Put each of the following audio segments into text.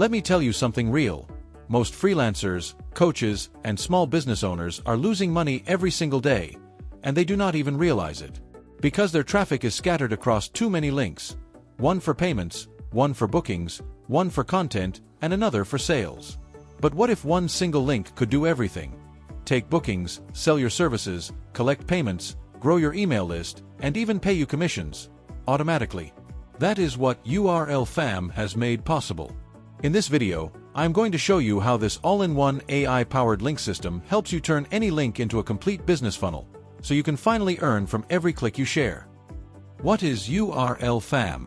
Let me tell you something real. Most freelancers, coaches, and small business owners are losing money every single day, and they do not even realize it. Because their traffic is scattered across too many links. One for payments, one for bookings, one for content, and another for sales. But what if one single link could do everything? Take bookings, sell your services, collect payments, grow your email list, and even pay you commissions automatically. That is what URLFam has made possible. In this video, I'm going to show you how this all-in-one AI-powered link system helps you turn any link into a complete business funnel, so you can finally earn from every click you share. What is URLFam?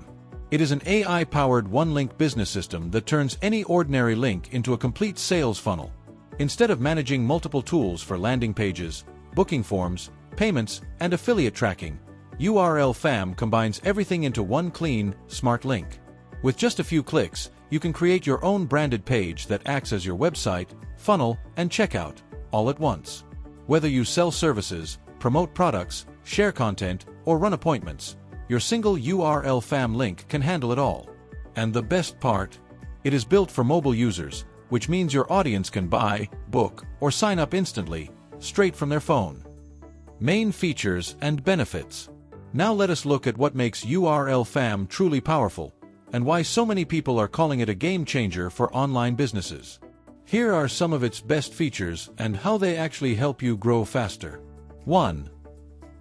It is an AI-powered one-link business system that turns any ordinary link into a complete sales funnel. Instead of managing multiple tools for landing pages, booking forms, payments, and affiliate tracking, URLFam combines everything into one clean, smart link. With just a few clicks, you can create your own branded page that acts as your website, funnel, and checkout, all at once. Whether you sell services, promote products, share content, or run appointments, your single URLFam link can handle it all. And the best part? It is built for mobile users, which means your audience can buy, book, or sign up instantly, straight from their phone. Main features and benefits. Now let us look at what makes URLFam truly powerful, and why so many people are calling it a game changer for online businesses. Here are some of its best features and how they actually help you grow faster. 1.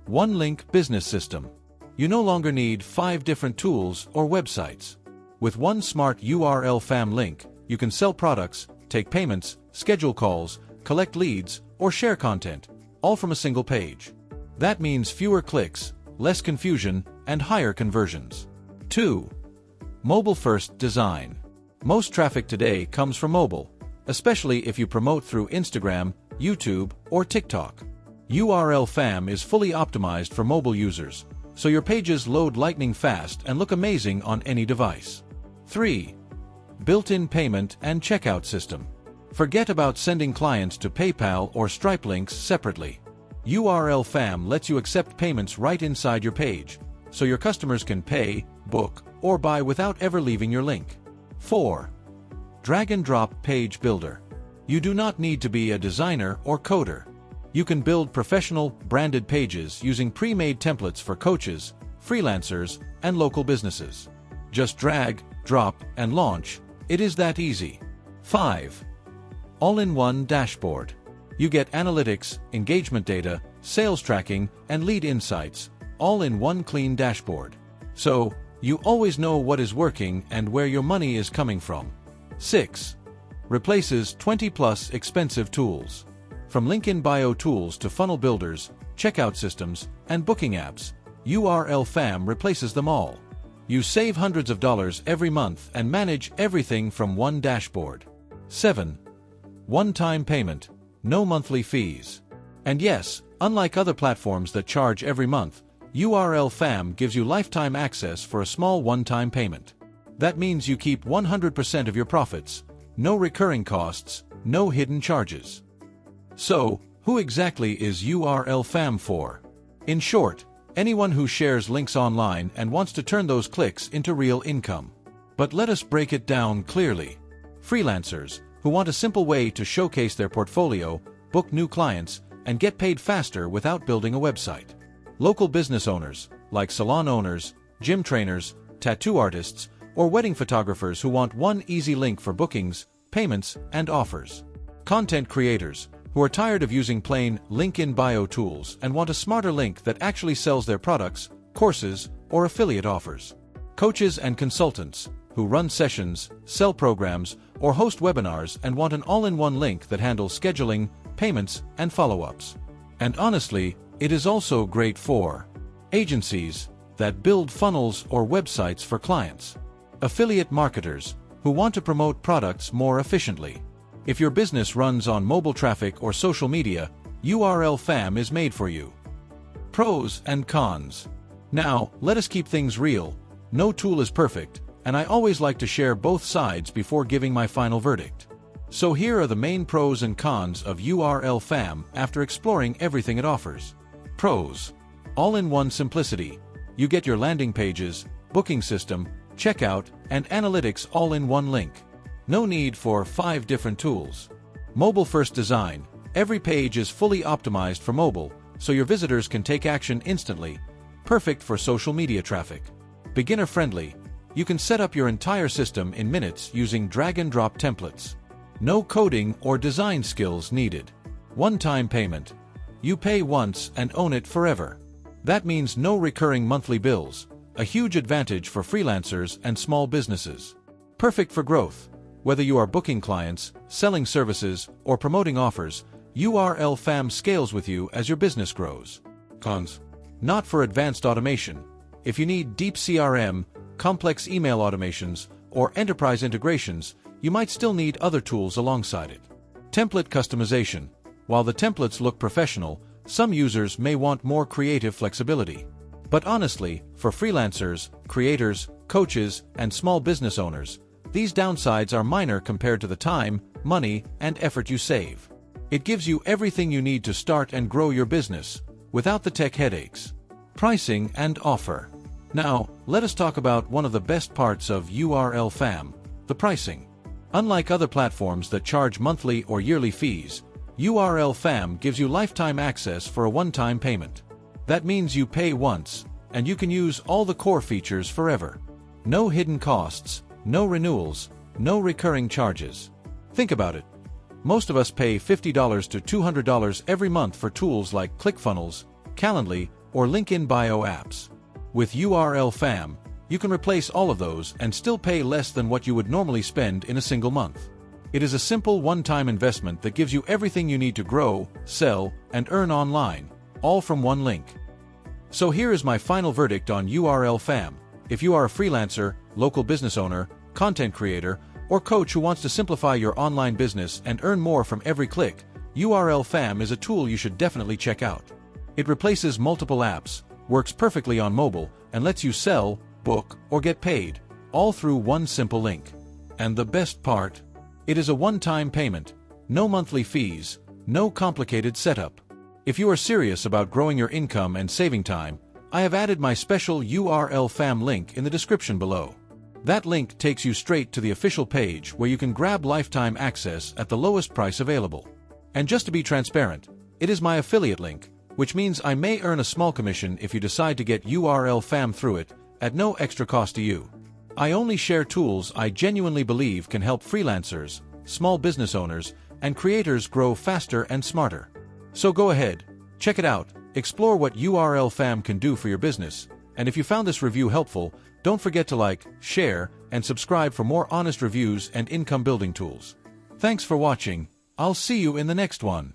One-link business system. You no longer need 5 different tools or websites. With one smart URLFam link, you can sell products, take payments, schedule calls, collect leads, or share content, all from a single page. That means fewer clicks, less confusion, and higher conversions. 2. Mobile-first design. Most traffic today comes from mobile, especially if you promote through Instagram, YouTube, or TikTok. URLFam is fully optimized for mobile users, so your pages load lightning fast and look amazing on any device. 3. Built-in payment and checkout system. Forget about sending clients to PayPal or Stripe links separately. URLFam lets you accept payments right inside your page, so your customers can pay, book, or buy without ever leaving your link. 4. Drag-and-drop page builder. You do not need to be a designer or coder. You can build professional, branded pages using pre-made templates for coaches, freelancers, and local businesses. Just drag, drop, and launch. It is that easy. 5. All-in-one dashboard. You get analytics, engagement data, sales tracking, and lead insights, all in one clean dashboard. So, you always know what is working and where your money is coming from. 6. Replaces 20+ expensive tools. From link in bio tools to funnel builders, checkout systems, and booking apps, URLFam replaces them all. You save hundreds of dollars every month and manage everything from one dashboard. 7. One-time payment, no monthly fees. And yes, unlike other platforms that charge every month, URLFam gives you lifetime access for a small one-time payment. That means you keep 100% of your profits, no recurring costs, no hidden charges. So, who exactly is URLFam for? In short, anyone who shares links online and wants to turn those clicks into real income. But let us break it down clearly. Freelancers, who want a simple way to showcase their portfolio, book new clients, and get paid faster without building a website. Local business owners, like salon owners, gym trainers, tattoo artists, or wedding photographers who want one easy link for bookings, payments, and offers. Content creators, who are tired of using plain link in bio tools and want a smarter link that actually sells their products, courses, or affiliate offers. Coaches and consultants, who run sessions, sell programs, or host webinars and want an all-in-one link that handles scheduling, payments, and follow-ups. And honestly, it is also great for agencies that build funnels or websites for clients. Affiliate marketers, who want to promote products more efficiently. If your business runs on mobile traffic or social media, URLFam is made for you. Pros and cons. Now, let us keep things real. No tool is perfect, and I always like to share both sides before giving my final verdict. So here are the main pros and cons of URLFam after exploring everything it offers. Pros. All-in-one simplicity. You get your landing pages, booking system, checkout, and analytics all in one link. No need for 5 different tools. Mobile-first design. Every page is fully optimized for mobile, so your visitors can take action instantly. Perfect for social media traffic. Beginner-friendly. You can set up your entire system in minutes using drag-and-drop templates. No coding or design skills needed. One-time payment. You pay once and own it forever. That means no recurring monthly bills, a huge advantage for freelancers and small businesses. Perfect for growth. Whether you are booking clients, selling services, or promoting offers, URLFam scales with you as your business grows. Cons. Not for advanced automation. If you need deep CRM, complex email automations, or enterprise integrations, you might still need other tools alongside it. Template customization. While the templates look professional, some users may want more creative flexibility. But honestly, for freelancers, creators, coaches, and small business owners, these downsides are minor compared to the time, money, and effort you save. It gives you everything you need to start and grow your business, without the tech headaches. Pricing and offer. Now, let us talk about one of the best parts of URLFam, the pricing. Unlike other platforms that charge monthly or yearly fees, URLFam gives you lifetime access for a one-time payment. That means you pay once, and you can use all the core features forever. No hidden costs, no renewals, no recurring charges. Think about it. Most of us pay $50 to $200 every month for tools like ClickFunnels, Calendly, or link-in-bio apps. With URLFam, you can replace all of those and still pay less than what you would normally spend in a single month. It is a simple one-time investment that gives you everything you need to grow, sell, and earn online, all from one link. So here is my final verdict on URLFam. If you are a freelancer, local business owner, content creator, or coach who wants to simplify your online business and earn more from every click, URLFam is a tool you should definitely check out. It replaces multiple apps, works perfectly on mobile, and lets you sell, book, or get paid, all through one simple link. And the best part? It is a one-time payment, no monthly fees, no complicated setup. If you are serious about growing your income and saving time, I have added my special URLFam link in the description below. That link takes you straight to the official page where you can grab lifetime access at the lowest price available. And just to be transparent, it is my affiliate link, which means I may earn a small commission if you decide to get URLFam through it, at no extra cost to you. I only share tools I genuinely believe can help freelancers, small business owners, and creators grow faster and smarter. So go ahead, check it out, explore what URLFam can do for your business, and if you found this review helpful, don't forget to like, share, and subscribe for more honest reviews and income building tools. Thanks for watching. I'll see you in the next one.